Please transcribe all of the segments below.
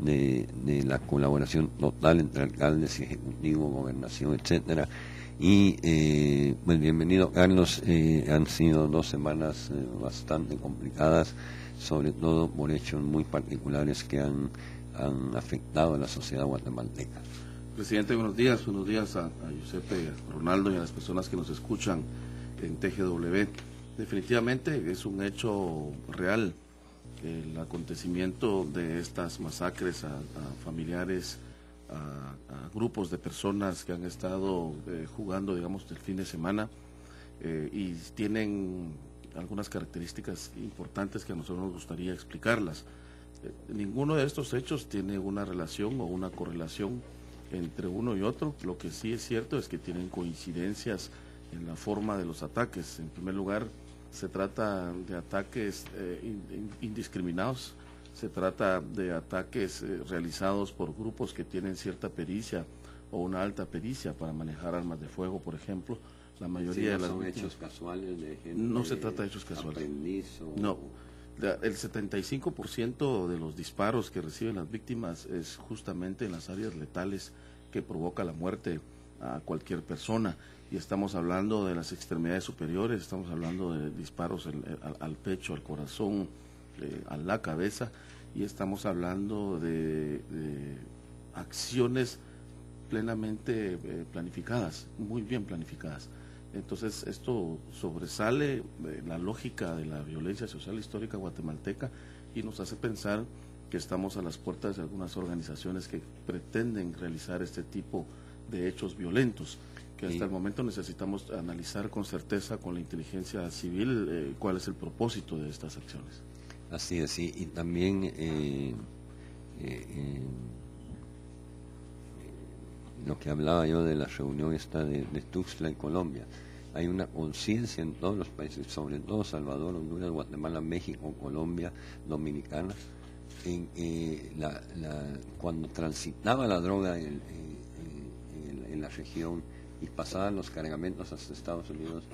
de la colaboración total entre alcaldes y ejecutivo, gobernación, etcétera. Y pues bienvenido, Carlos. Han sido 2 semanas bastante complicadas, sobre todo por hechos muy particulares que han afectado a la sociedad guatemalteca. Presidente, buenos días a Giuseppe, a Ronaldo y a las personas que nos escuchan en TGW. Definitivamente es un hecho real el acontecimiento de estas masacres a familiares, a grupos de personas que han estado jugando, digamos, el fin de semana y tienen algunas características importantes que a nosotros nos gustaría explicarlas. Ninguno de estos hechos tiene una relación o una correlación entre uno y otro. Lo que sí es cierto es que tienen coincidencias en la forma de los ataques. En primer lugar, se trata de ataques indiscriminados, se trata de ataques realizados por grupos que tienen cierta pericia o una alta pericia para manejar armas de fuego, por ejemplo. La mayoría sí, no de las son hechos casuales de gente. No se trata de hechos casuales. Aprendiz o... No. El 75% de los disparos que reciben las víctimas es justamente en las áreas letales que provoca la muerte a cualquier persona, y estamos hablando de las extremidades superiores, estamos hablando de disparos al pecho, al corazón, a la cabeza, y estamos hablando de acciones plenamente planificadas, muy bien planificadas. Entonces esto sobresale la lógica de la violencia social histórica guatemalteca y nos hace pensar que estamos a las puertas de algunas organizaciones que pretenden realizar este tipo de hechos violentos, que hasta el momento necesitamos analizar con certeza con la inteligencia civil cuál es el propósito de estas acciones. Así es, sí, y también lo que hablaba yo de la reunión esta de Tuxtla en Colombia, hay una conciencia en todos los países, sobre todo Salvador, Honduras, Guatemala, México, Colombia, Dominicana, en cuando transitaba la droga en la región y pasaban los cargamentos hasta Estados Unidos,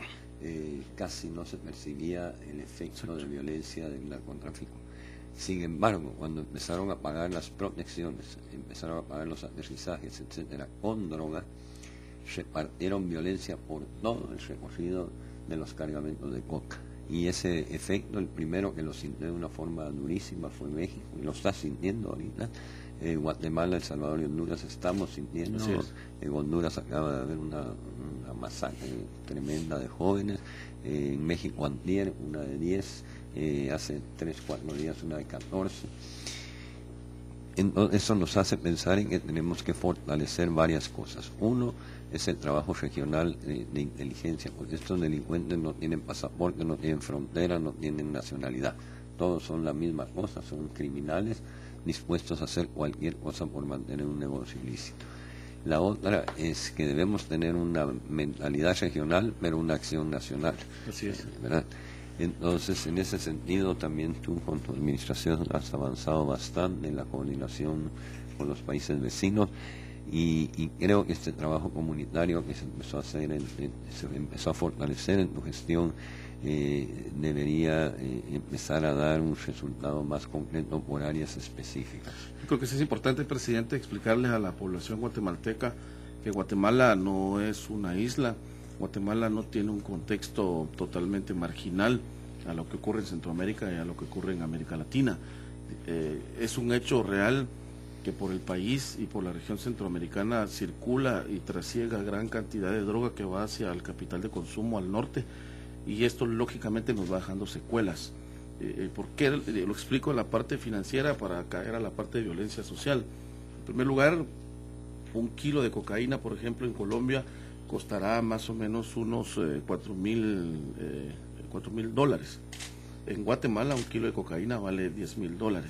casi no se percibía el efecto de violencia del narcotráfico. Sin embargo, cuando empezaron a pagar las protecciones, empezaron a pagar los aterrizajes, etcétera, con droga, repartieron violencia por todo el recorrido de los cargamentos de coca. Y ese efecto, el primero que lo sintió de una forma durísima fue México, y lo está sintiendo ahorita. Guatemala, El Salvador y Honduras estamos sintiendo. En Honduras acaba de haber una masacre tremenda de jóvenes. En México antier, una de 10. Hace 3-4 días una de 14. Entonces, eso nos hace pensar en que tenemos que fortalecer varias cosas. Uno es el trabajo regional de inteligencia, porque estos delincuentes no tienen pasaporte, no tienen frontera, no tienen nacionalidad. Todos son la misma cosa, son criminales dispuestos a hacer cualquier cosa por mantener un negocio ilícito. La otra es que debemos tener una mentalidad regional, pero una acción nacional. Así es. ¿Verdad? Entonces, en ese sentido, también tú con tu administración has avanzado bastante en la coordinación con los países vecinos, y creo que este trabajo comunitario que se empezó a hacer, se empezó a fortalecer en tu gestión, debería empezar a dar un resultado más concreto por áreas específicas. Creo que sí es importante, presidente, explicarles a la población guatemalteca que Guatemala no es una isla. Guatemala no tiene un contexto totalmente marginal a lo que ocurre en Centroamérica y a lo que ocurre en América Latina. Es un hecho real que por el país y por la región centroamericana circula y trasiega gran cantidad de droga que va hacia el capital de consumo al norte, y esto lógicamente nos va dejando secuelas. ¿Por qué? Lo explico en la parte financiera para caer a la parte de violencia social. En primer lugar, 1 kilo de cocaína, por ejemplo, en Colombia costará más o menos unos $4,000. En Guatemala 1 kilo de cocaína vale $10,000.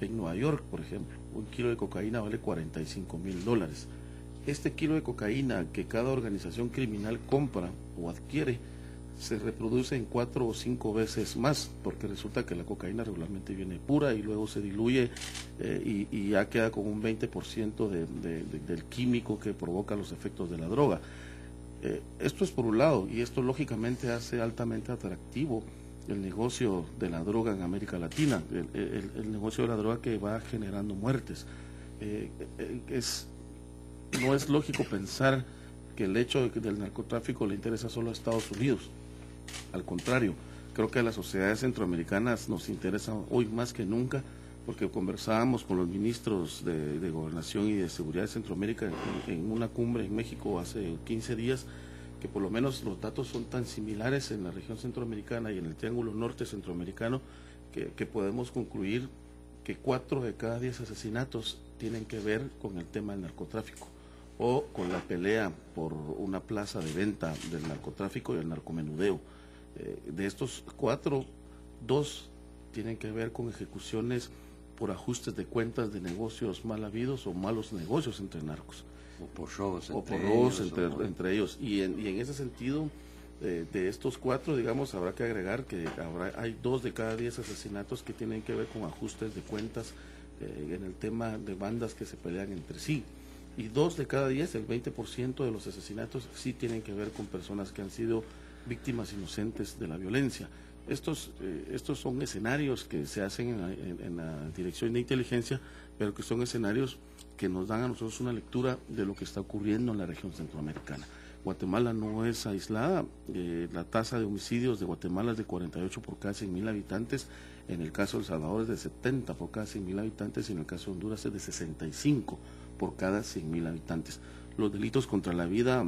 En Nueva York, por ejemplo, 1 kilo de cocaína vale $45,000. Este kilo de cocaína que cada organización criminal compra o adquiere se reproduce en 4 o 5 veces más, porque resulta que la cocaína regularmente viene pura y luego se diluye y ya queda con un 20% del químico que provoca los efectos de la droga. Esto es por un lado, y esto lógicamente hace altamente atractivo el negocio de la droga en América Latina, el negocio de la droga que va generando muertes. No es lógico pensar que el hecho de que del narcotráfico le interesa solo a Estados Unidos. Al contrario, creo que a las sociedades centroamericanas nos interesa hoy más que nunca, porque conversábamos con los ministros de Gobernación y de Seguridad de Centroamérica en una cumbre en México hace 15 días, que por lo menos los datos son tan similares en la región centroamericana y en el Triángulo Norte centroamericano, que podemos concluir que 4 de cada 10 asesinatos tienen que ver con el tema del narcotráfico o con la pelea por una plaza de venta del narcotráfico y el narcomenudeo. De estos 4, 2 tienen que ver con ejecuciones por ajustes de cuentas de negocios mal habidos o malos negocios entre narcos. O por robos entre ellos. Y en ese sentido, de estos 4, digamos, habrá que agregar que hay 2 de cada 10 asesinatos que tienen que ver con ajustes de cuentas en el tema de bandas que se pelean entre sí. Y 2 de cada 10, el 20% de los asesinatos, sí tienen que ver con personas que han sido víctimas inocentes de la violencia. Estos son escenarios que se hacen en la Dirección de Inteligencia, pero que son escenarios que nos dan a nosotros una lectura de lo que está ocurriendo en la región centroamericana. Guatemala no es aislada, la tasa de homicidios de Guatemala es de 48 por cada 100.000 habitantes, en el caso de El Salvador es de 70 por cada 100.000 habitantes y en el caso de Honduras es de 65 por cada 100.000 habitantes. Los delitos contra la vida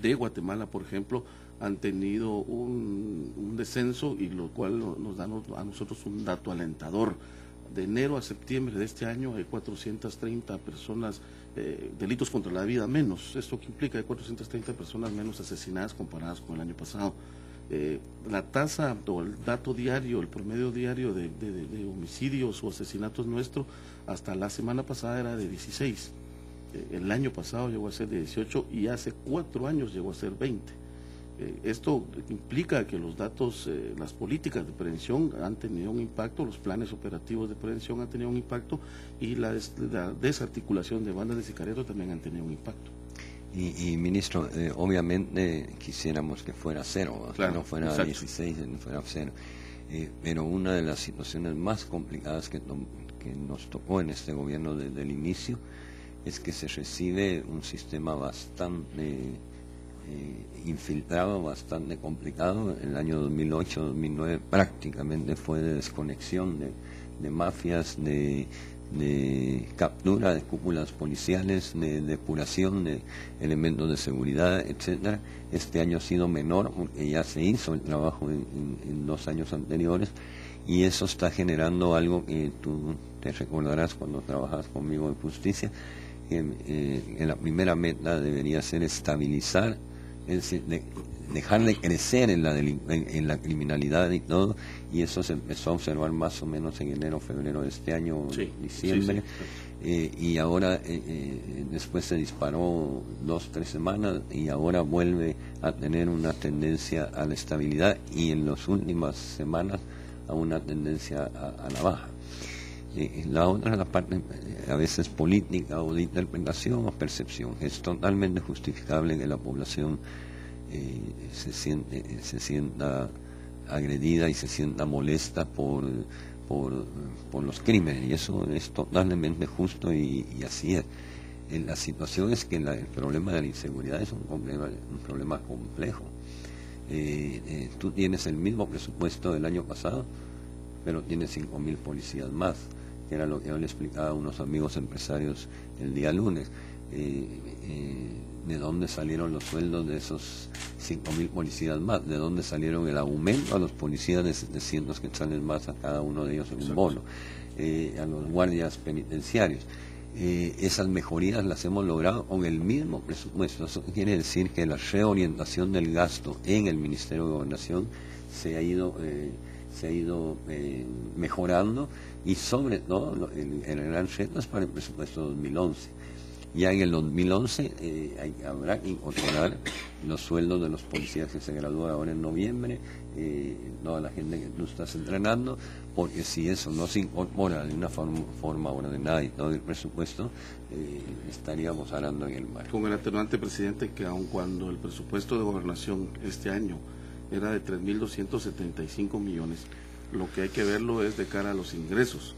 de Guatemala, por ejemplo, han tenido un descenso, y lo cual nos da a nosotros un dato alentador. De enero a septiembre de este año hay 430 personas, delitos contra la vida menos. Esto que implica hay 430 personas menos asesinadas comparadas con el año pasado. La tasa o el dato diario, el promedio diario de homicidios o asesinatos nuestro hasta la semana pasada era de 16. El año pasado llegó a ser de 18 y hace 4 años llegó a ser 20. Esto implica que los datos, las políticas de prevención han tenido un impacto, los planes operativos de prevención han tenido un impacto y la desarticulación de bandas de sicariato también han tenido un impacto. Y ministro, obviamente quisiéramos que fuera 0, claro, que no fuera 16, no fuera 0. Pero una de las situaciones más complicadas que nos tocó en este gobierno desde el inicio es que se recibe un sistema bastante infiltrado, bastante complicado. El año 2008-2009 prácticamente fue de desconexión de mafias, de captura de cúpulas policiales, de depuración de elementos de seguridad, etcétera. Este año ha sido menor porque ya se hizo el trabajo en 2 años anteriores, y eso está generando algo que tú te recordarás cuando trabajas conmigo en justicia, que en la primera meta debería ser estabilizar, es decir, dejar de crecer en la criminalidad y todo, y eso se empezó a observar más o menos en enero, febrero de este año, diciembre, y ahora después se disparó 2-3 semanas y ahora vuelve a tener una tendencia a la estabilidad y en las últimas semanas a una tendencia a la baja. La otra es la parte a veces política o de interpretación o percepción. Es totalmente justificable que la población se sienta agredida y se sienta molesta por los crímenes, y eso es totalmente justo y así es. La situación es que el problema de la inseguridad es un problema complejo. Tú tienes el mismo presupuesto del año pasado, pero tienes 5.000 policías más, que era lo que yo le explicaba a unos amigos empresarios el día lunes. ¿De dónde salieron los sueldos de esos 5.000 policías más? ¿De dónde salieron el aumento a los policías de 700 quetzales más a cada uno de ellos en un bono? A los guardias penitenciarios. Esas mejorías las hemos logrado con el mismo presupuesto. Eso quiere decir que la reorientación del gasto en el Ministerio de Gobernación se ha ido mejorando, y sobre todo el gran reto es para el presupuesto 2011. Ya en el 2011 habrá que incorporar los sueldos de los policías que se gradúan ahora en noviembre, toda la gente que tú estás entrenando, porque si eso no se incorpora de una forma ordenada y todo el presupuesto, estaríamos hablando en el mar. Con el atenuante, presidente, que aun cuando el presupuesto de gobernación este año era de 3.275 millones. Lo que hay que verlo es de cara a los ingresos.